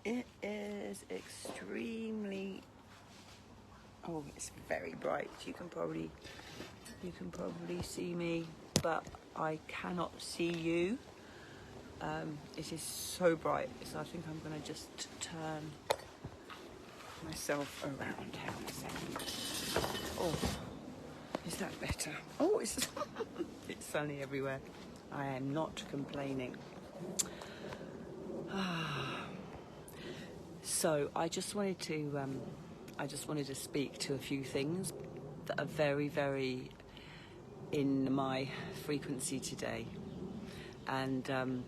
It is extremely, oh, it's very bright. You can probably see me, but I cannot see you. It is so bright, so I think I'm going to just turn myself around. Hang on a second. Oh, is that better? Oh, it's it's sunny everywhere. I am not complaining. So I just wanted to speak to a few things that are very, very in my frequency today, and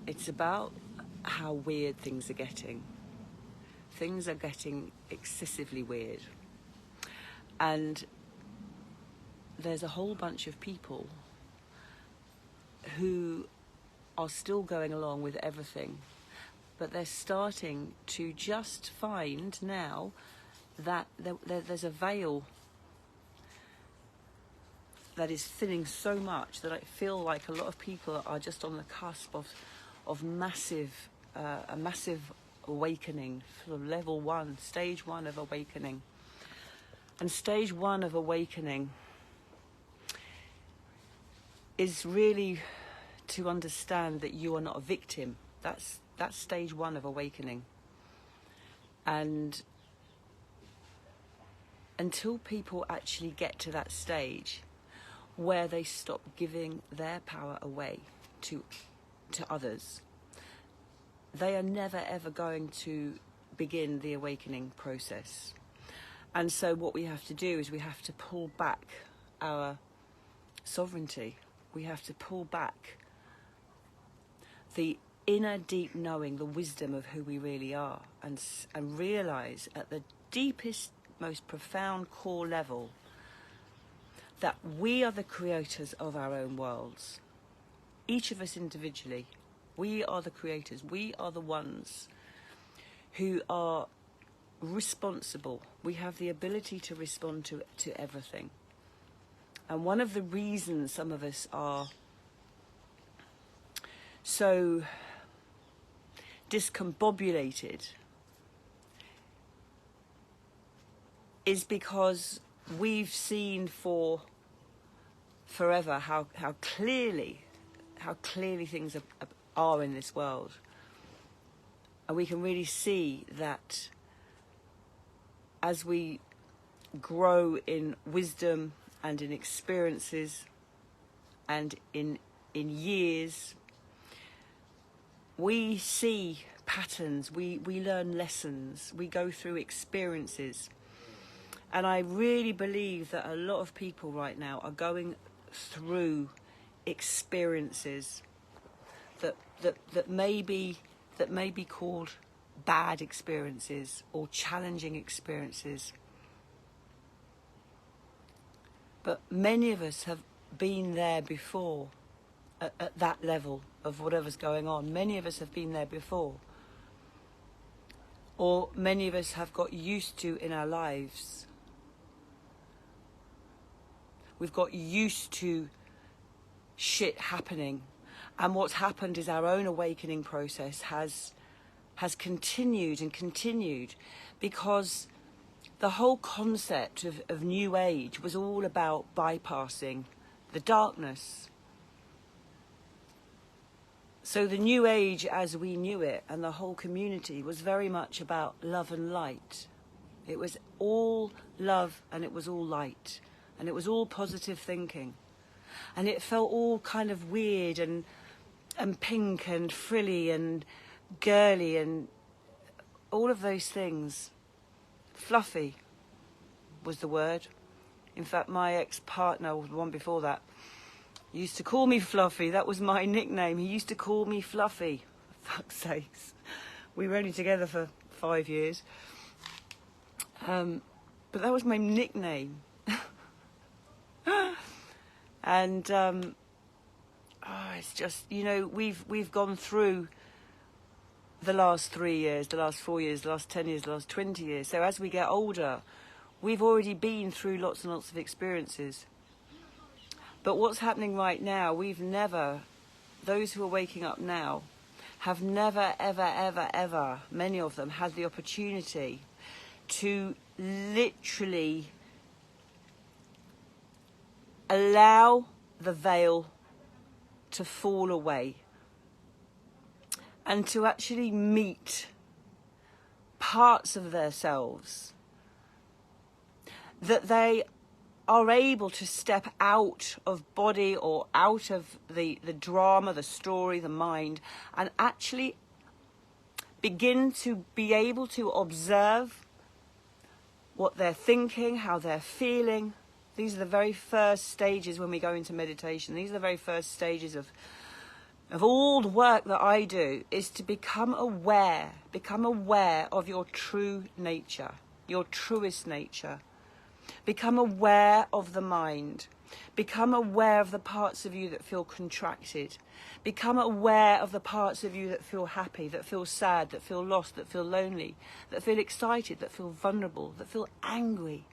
it's about how weird things are getting. Things are getting excessively weird, and there's a whole bunch of people who are still going along with everything, but they're starting to just find now that there's a veil that is thinning so much that I feel like a lot of people are just on the cusp of a massive awakening, sort of level one, stage one of awakening. And stage one of awakening is really to understand that you are not a victim. That's stage one of awakening. And until people actually get to that stage where they stop giving their power away to others, they are never ever going to begin the awakening process. And so what we have to do is we have to pull back our sovereignty. We have to pull back the inner deep knowing, the wisdom of who we really are, and realize at the deepest, most profound core level that we are the creators of our own worlds. Each of us individually, we are the creators. We are the ones who are responsible. We have the ability to respond to everything. And one of the reasons some of us are so discombobulated is because we've seen for forever how clearly things are in this world. And we can really see that as we grow in wisdom and in experiences and in years, we see patterns, we learn lessons, we go through experiences. And I really believe that a lot of people right now are going through experiences that may be called bad experiences or challenging experiences. But many of us have been there before at that level of whatever's going on. Many of us have been there before. Or many of us have got used to in our lives. We've got used to shit happening. And what's happened is our own awakening process has continued and continued, because the whole concept of New Age was all about bypassing the darkness. So the New Age as we knew it, and the whole community, was very much about love and light. It was all love and it was all light. And it was all positive thinking. And it felt all kind of weird and pink and frilly and girly and all of those things. Fluffy was the word. In fact, my ex-partner, the one before that, used to call me Fluffy. That was my nickname. He used to call me Fluffy. For fuck's sakes. We were only together for 5 years. But that was my nickname. And it's just, we've gone through the last 3 years, the last 4 years, the last 10 years, the last 20 years. So as we get older, we've already been through lots and lots of experiences. But what's happening right now, those who are waking up now have never, ever, ever, ever, many of them, had the opportunity to literally allow the veil to fall away and to actually meet parts of themselves that they are able to step out of body or out of the drama, the story, the mind, and actually begin to be able to observe what they're thinking, how they're feeling. These are the very first stages when we go into meditation. These are the very first stages of all the work that I do, is to become aware of your true nature, your truest nature. Become aware of the mind. Become aware of the parts of you that feel contracted. Become aware of the parts of you that feel happy, that feel sad, that feel lost, that feel lonely, that feel excited, that feel vulnerable, that feel angry,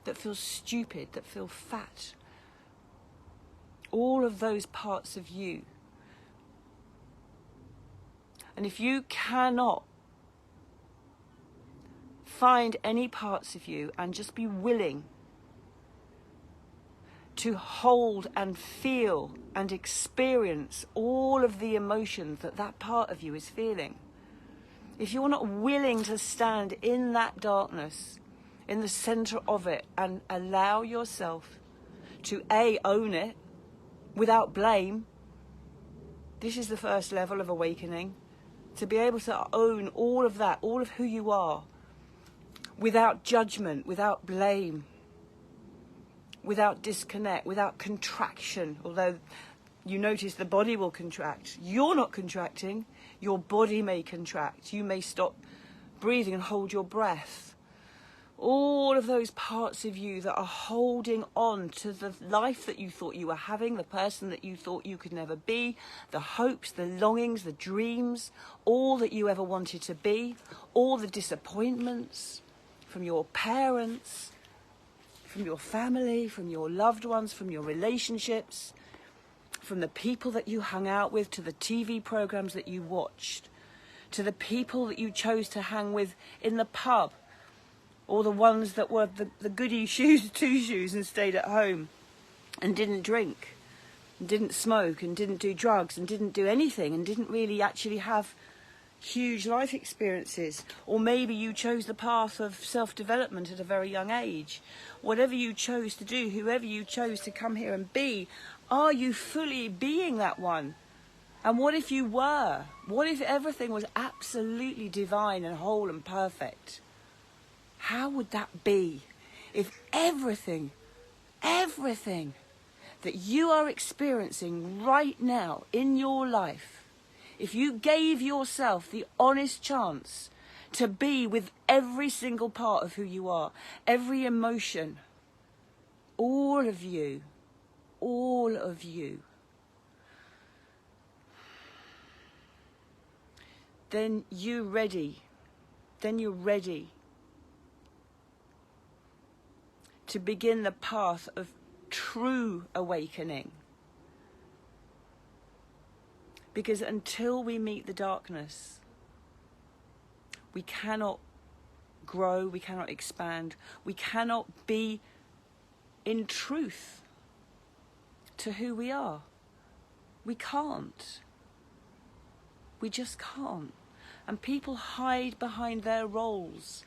that feel stupid, that feel fat. All of those parts of you. And if you cannot find any parts of you and just be willing to hold and feel and experience all of the emotions that that part of you is feeling, if you're not willing to stand in that darkness, in the center of it, and allow yourself to own it without blame, this is the first level of awakening, to be able to own all of that, all of who you are, without judgment, without blame, without disconnect, without contraction. Although you notice the body will contract. You're not contracting. Your body may contract. You may stop breathing and hold your breath. All of those parts of you that are holding on to the life that you thought you were having, the person that you thought you could never be, the hopes, the longings, the dreams, all that you ever wanted to be, all the disappointments from your parents, from your family, from your loved ones, from your relationships, from the people that you hung out with, to the TV programs that you watched, to the people that you chose to hang with in the pub, or the ones that were the goody shoes, two shoes, and stayed at home and didn't drink and didn't smoke and didn't do drugs and didn't do anything and didn't really actually have huge life experiences. Or maybe you chose the path of self-development at a very young age. Whatever you chose to do, whoever you chose to come here and be, are you fully being that one? And what if you were? What if everything was absolutely divine and whole and perfect? How would that be if everything that you are experiencing right now in your life, if you gave yourself the honest chance to be with every single part of who you are, every emotion, all of you, then you're ready to begin the path of true awakening. Because until we meet the darkness, we cannot grow, we cannot expand, we cannot be in truth to who we are. We can't. We just can't. And people hide behind their roles.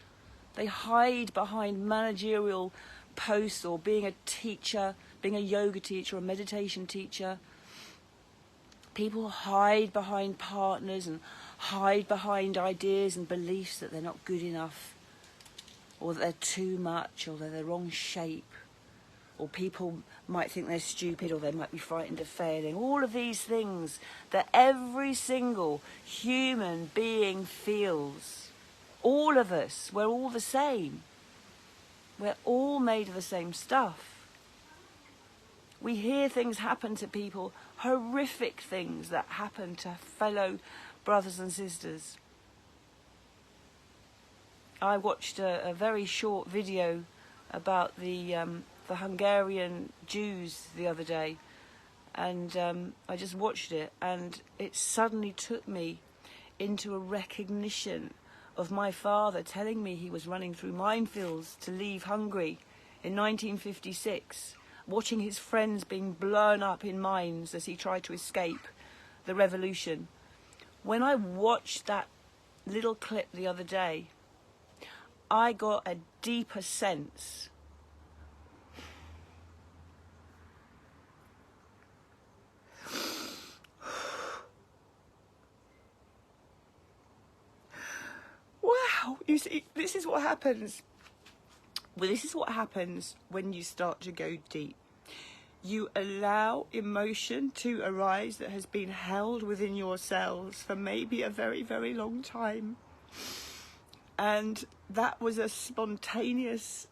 They hide behind managerial posts, or being a teacher, being a yoga teacher or a meditation teacher. People hide behind partners and hide behind ideas and beliefs that they're not good enough, or that they're too much, or they're the wrong shape, or people might think they're stupid, or they might be frightened of failing. All of these things that every single human being feels. All of us, we're all the same. We're all made of the same stuff. We hear things happen to people, horrific things that happen to fellow brothers and sisters. I watched a very short video about the Hungarian Jews the other day, And I just watched it, and it suddenly took me into a recognition of my father telling me he was running through minefields to leave Hungary in 1956, watching his friends being blown up in mines as he tried to escape the revolution. When I watched that little clip the other day, I got a deeper sense wow, you see, this is what happens. Well, this is what happens when you start to go deep. You allow emotion to arise that has been held within yourselves for maybe a very, very long time. And that was a spontaneous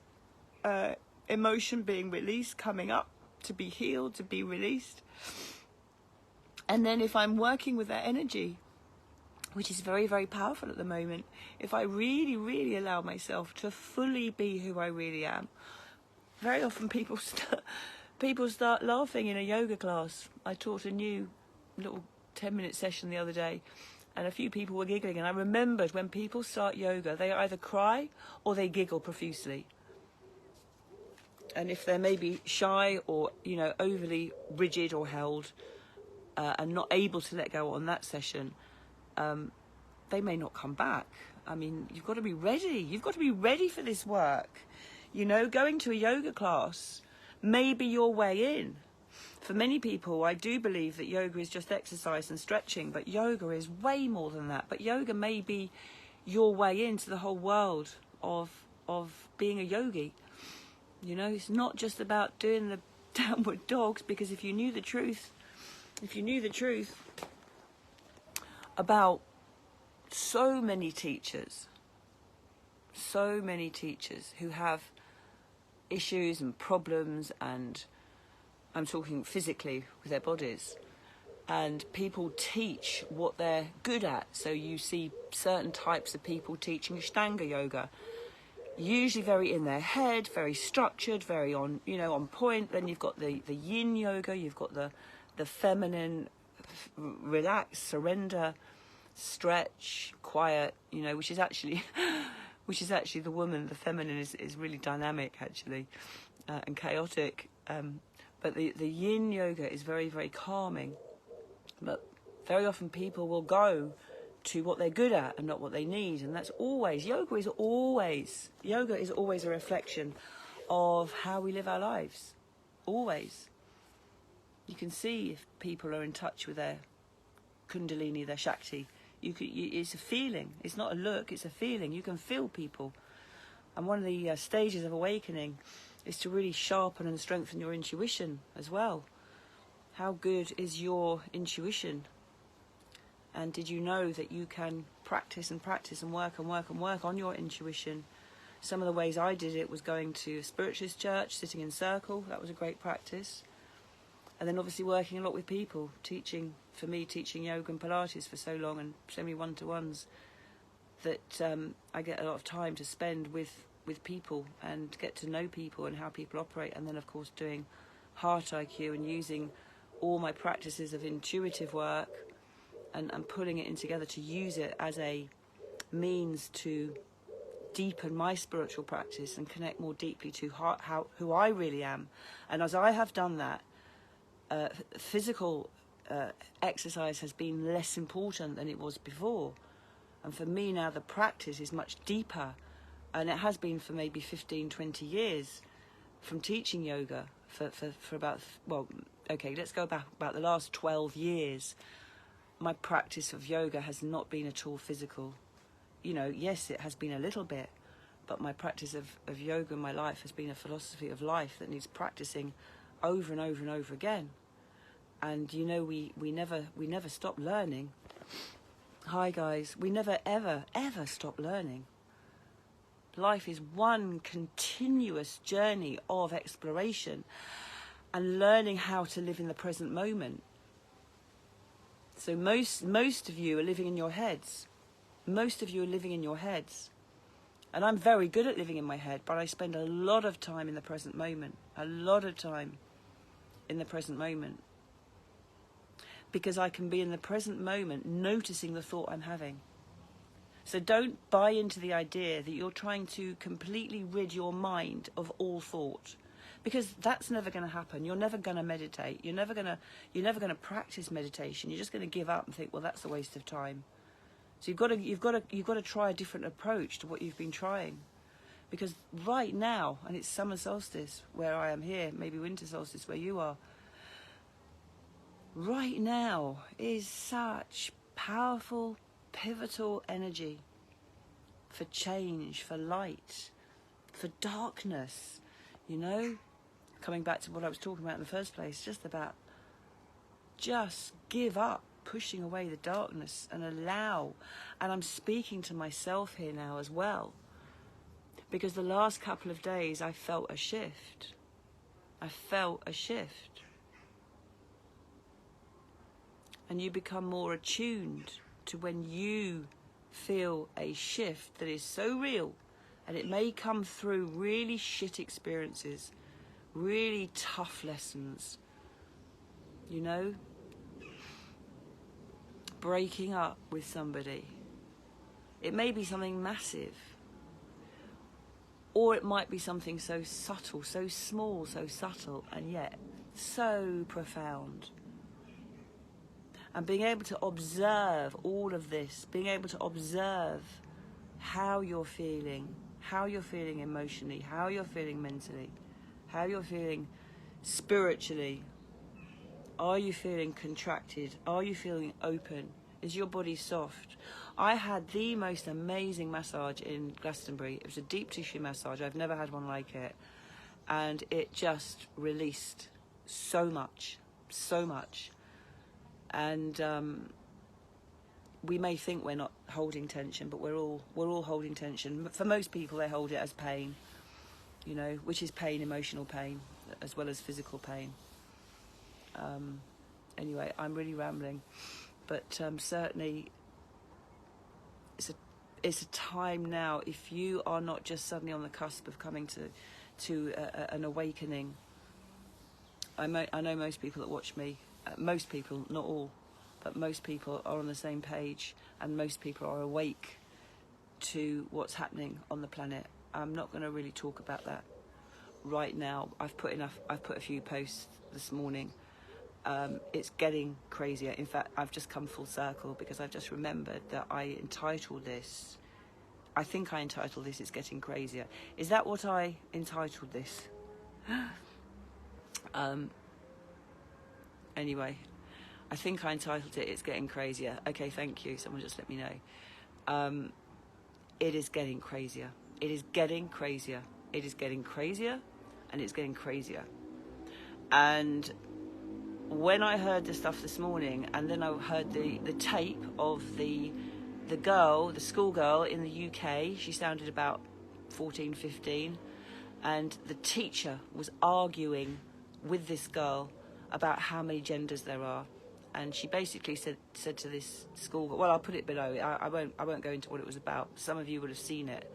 emotion being released, coming up to be healed, to be released. And then if I'm working with that energy, which is very, very powerful at the moment, if I really, really allow myself to fully be who I really am, very often people start laughing in a yoga class. I taught a new little 10-minute session the other day, and a few people were giggling, and I remembered when people start yoga, they either cry or they giggle profusely. And if they're maybe shy or, you know, overly rigid or held and not able to let go on that session, they may not come back. I mean, you've got to be ready. You've got to be ready for this work. You know, going to a yoga class may be your way in. For many people, I do believe that yoga is just exercise and stretching, but yoga is way more than that. But yoga may be your way into the whole world of being a yogi. You know, it's not just about doing the downward dogs, because if you knew the truth about so many teachers who have issues and problems, and I'm talking physically with their bodies, and people teach what they're good at. So you see certain types of people teaching Ashtanga yoga, usually very in their head, very structured, very on point. Then you've got the yin yoga, you've got the feminine, relax, surrender, stretch, quiet, you know, which is actually the woman. The feminine is really dynamic, actually, and chaotic. But the yin yoga is very, very calming. But very often people will go to what they're good at and not what they need, and that's always yoga is always a reflection of how we live our lives. Always. You can see if people are in touch with their kundalini, their shakti. It's a feeling. It's not a look, it's a feeling. You can feel people. And one of the stages of awakening is to really sharpen and strengthen your intuition as well. How good is your intuition? And did you know that you can practice and practice and work and work and work on your intuition? Some of the ways I did it was going to a spiritualist church, sitting in circle. That was a great practice. And then obviously working a lot with people, teaching yoga and Pilates for so long, and so many one-to-ones, that I get a lot of time to spend with people and get to know people and how people operate. And then, of course, doing Heart IQ and using all my practices of intuitive work and pulling it in together to use it as a means to deepen my spiritual practice and connect more deeply to who I really am. And as I have done that, physical exercise has been less important than it was before. And for me now, the practice is much deeper, and it has been for maybe 15, 20 years from teaching yoga for about, well, okay, let's go back about the last 12 years. My practice of yoga has not been at all physical. You know, yes, it has been a little bit, but my practice of yoga in my life has been a philosophy of life that needs practicing over and over and over again. And you know, we never stop learning. Hi guys, we never ever stop learning. Life is one continuous journey of exploration and learning how to live in the present moment. So most of you are living in your heads. Most of you are living in your heads. And I'm very good at living in my head, but I spend a lot of time in the present moment. A lot of time in the present moment. because I can be in the present moment noticing the thought I'm having. So don't buy into the idea that you're trying to completely rid your mind of all thought, because that's never going to happen. You're never going to meditate. You're never going to practice meditation. You're just going to give up and think, well, that's a waste of time. So you've got to try a different approach to what you've been trying, because right now, and it's summer solstice where I am here, maybe winter solstice where you are. Right now is such powerful, pivotal energy for change, for light, for darkness, you know, coming back to what I was talking about in the first place, just give up pushing away the darkness and allow. And I'm speaking to myself here now as well, because the last couple of days I felt a shift. And you become more attuned to when you feel a shift that is so real, and it may come through really shit experiences, really tough lessons, you know, breaking up with somebody. It may be something massive, or it might be something so subtle, so small, so subtle, and yet so profound. And being able to observe all of this, being able to observe how you're feeling emotionally, how you're feeling mentally, how you're feeling spiritually. Are you feeling contracted? Are you feeling open? Is your body soft? I had the most amazing massage in Glastonbury. It was a deep tissue massage. I've never had one like it. And it just released so much. And we may think we're not holding tension, but we're all holding tension. For most people, they hold it as pain, you know, which is pain, emotional pain, as well as physical pain. Anyway, I'm really rambling, but certainly it's a time now. If you are not just suddenly on the cusp of coming to an awakening, I know most people that watch me. Most people, not all, but most people are on the same page, and most people are awake to what's happening on the planet. I'm not going to really talk about that right now. I've put a few posts this morning. It's getting crazier. In fact, I've just come full circle, because I've just remembered that I think I entitled this It's Getting Crazier. Is that what I entitled this? Anyway, I think I entitled it It's Getting Crazier. Okay, thank you. Someone just let me know. It is getting crazier. It is getting crazier. It is getting crazier, and it's getting crazier. And when I heard the stuff this morning, and then I heard the tape of the schoolgirl in the UK, she sounded about 14, 15, and the teacher was arguing with this girl about how many genders there are, and she basically said to this schoolgirl, well, I'll put it below. I won't go into what it was about. Some of you would have seen it.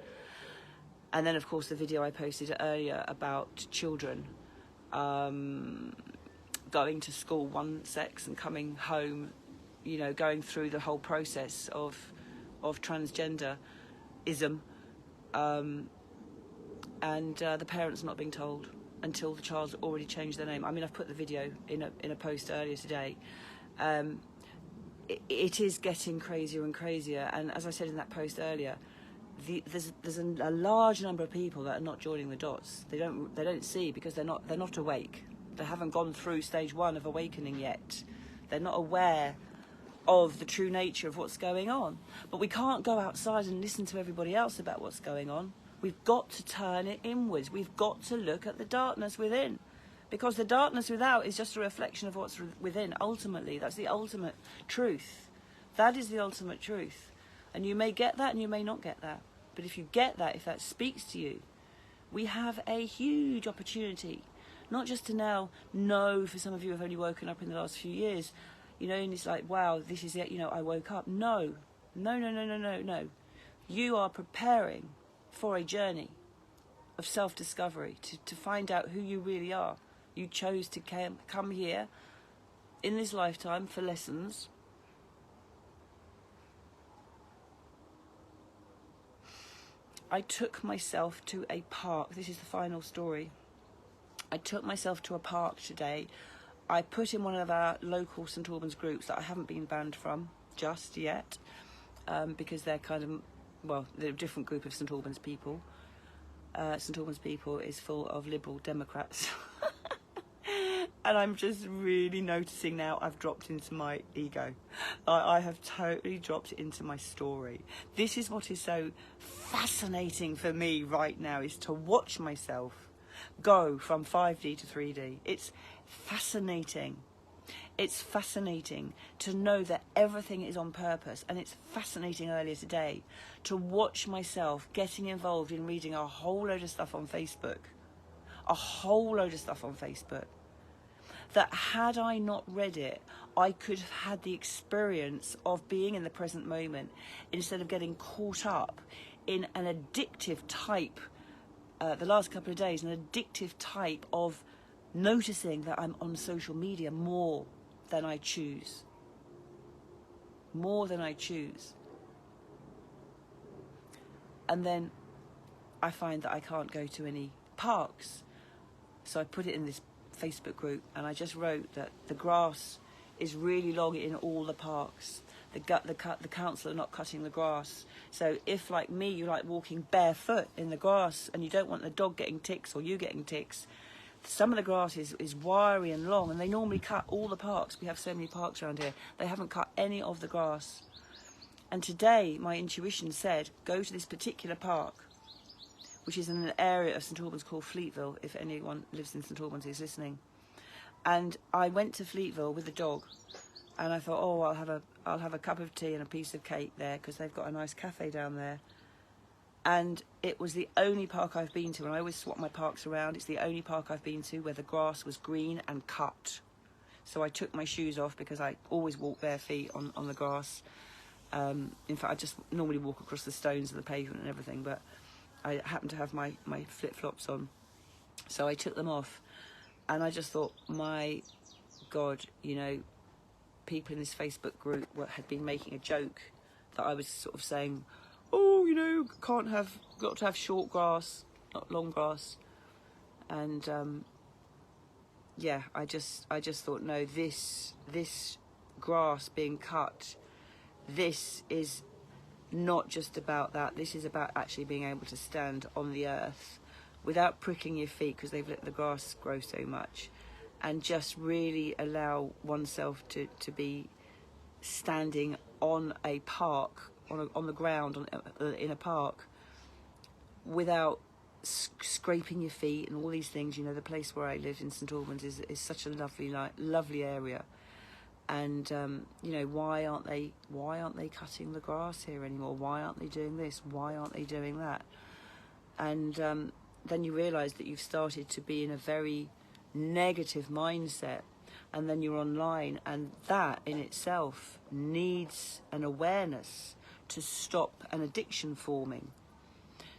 And then, of course, the video I posted earlier about children going to school one sex and coming home, you know, going through the whole process of transgenderism, and the parents not being told until the child's already changed their name. I mean, I've put the video in a post earlier today. It is getting crazier and crazier, and as I said in that post earlier, there's a large number of people that are not joining the dots. They don't see, because they're not awake. They haven't gone through stage 1 of awakening yet. They're not aware of the true nature of what's going on. But we can't go outside and listen to everybody else about what's going on. We've got to turn it inwards. We've got to look at the darkness within, because the darkness without is just a reflection of what's within. Ultimately, that's the ultimate truth. That is the ultimate truth. And you may get that and you may not get that. But if you get that, if that speaks to you, we have a huge opportunity. Not just to now know, for some of you have only woken up in the last few years, you know, and it's like, wow, this is it, you know, I woke up. No. You are preparing for a journey of self-discovery, to find out who you really are. You chose to come here in this lifetime, for lessons, I took myself to a park. This is the final story. I took myself to a park today. I put in one of our local St Albans groups that I haven't been banned from just yet, because they're kind of, well, they're a different group of St Albans people. St Albans people is full of Liberal Democrats. And I'm just really noticing now I've dropped into my ego. I have totally dropped into my story. This is what is so fascinating for me right now, is to watch myself go from 5D to 3D. It's fascinating. It's fascinating to know that everything is on purpose. And it's fascinating earlier today to watch myself getting involved in reading a whole load of stuff on Facebook. A whole load of stuff on Facebook. That had I not read it, I could have had the experience of being in the present moment instead of getting caught up in an addictive type, the last couple of days, an addictive type of noticing that I'm on social media more than I choose. More than I choose. And then I find that I can't go to any parks. So I put it in this Facebook group, and I just wrote that the grass is really long in all the parks. The council are not cutting the grass. So if, like me, you like walking barefoot in the grass and you don't want the dog getting ticks or you getting ticks, some of the grass is wiry and long, and they normally cut all the parks. We have so many parks around here. They haven't cut any of the grass. And today my intuition said, go to this particular park, which is in an area of St Albans called Fleetville, if anyone lives in St Albans who's listening. And I went to Fleetville with the dog, and I thought, oh, I'll have a cup of tea and a piece of cake there, because they've got a nice cafe down there. And it was the only park I've been to, and I always swap my parks around. It's the only park I've been to where the grass was green and cut. So I took my shoes off, because I always walk bare feet on the grass. In fact, I just normally walk across the stones of the pavement and everything, but I happened to have my flip-flops on, so I took them off. And I just thought, my God, you know, people in this Facebook group had been making a joke that I was sort of saying, oh, you know, got to have short grass, not long grass. And yeah, I just thought, no, this grass being cut, this is not just about that. This is about actually being able to stand on the earth without pricking your feet, because they've let the grass grow so much, and just really allow oneself to be standing on a park, on the ground in a park, without scraping your feet and all these things. You know, the place where I live in St Albans is such a lovely area. And you know, why aren't they cutting the grass here anymore? Why aren't they doing this? Why aren't they doing that? And then you realise that you've started to be in a very negative mindset, and then you're online, and that in itself needs an awareness to stop an addiction forming.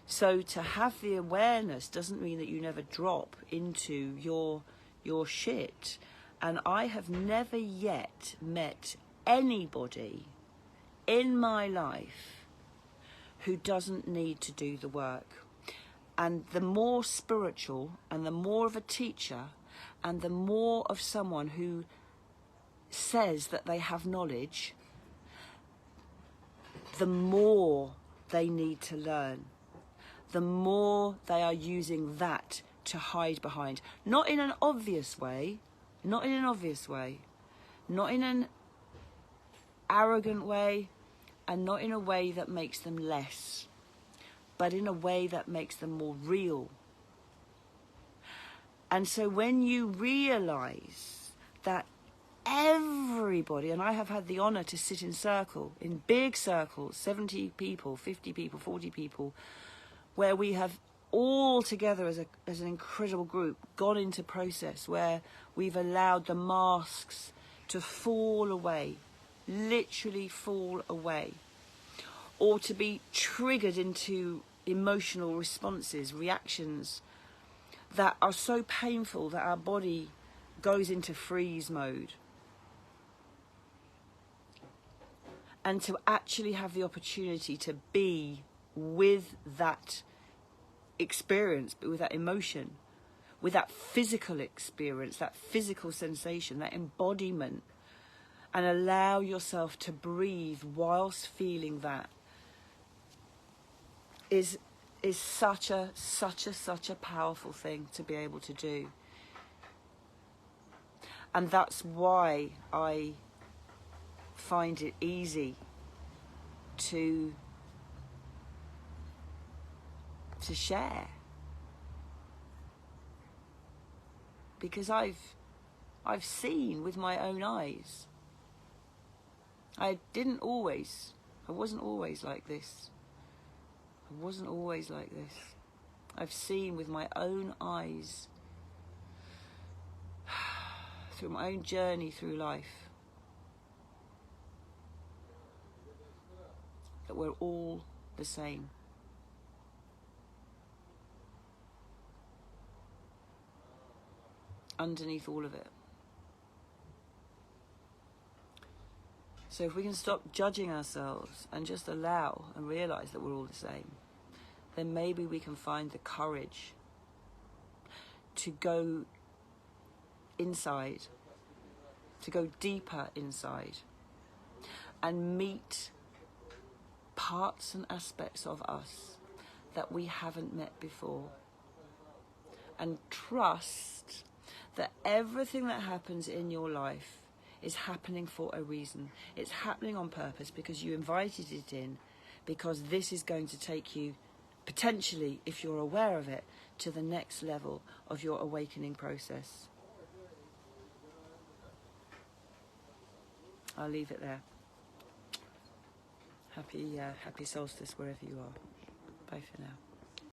So to have the awareness doesn't mean that you never drop into your shit. And I have never yet met anybody in my life who doesn't need to do the work. And the more spiritual, and the more of a teacher, and the more of someone who says that they have knowledge, the more they need to learn. The more they are using that to hide behind. Not in an obvious way, not in an obvious way, not in an arrogant way, and not in a way that makes them less, but in a way that makes them more real. And so when you realise that everybody, and I have had the honour to sit in big circles, 70 people, 50 people, 40 people, where we have all together as an incredible group gone into process where we've allowed the masks to fall away, literally fall away, or to be triggered into emotional responses, reactions that are so painful that our body goes into freeze mode. and to actually have the opportunity to be with that experience, but with that emotion, with that physical experience, that physical sensation, that embodiment, and allow yourself to breathe whilst feeling that is such a powerful thing to be able to do. And that's why I find it easy to share, because I've seen with my own eyes. I wasn't always like this. I've seen with my own eyes, through my own journey through life, that we're all the same. Underneath all of it. So if we can stop judging ourselves and just allow and realise that we're all the same, then maybe we can find the courage to go inside, to go deeper inside, and meet parts and aspects of us that we haven't met before, and trust that everything that happens in your life is happening for a reason. It's happening on purpose, because you invited it in, because this is going to take you, potentially, if you're aware of it, to the next level of your awakening process. I'll leave it there. Happy solstice wherever you are. Bye for now.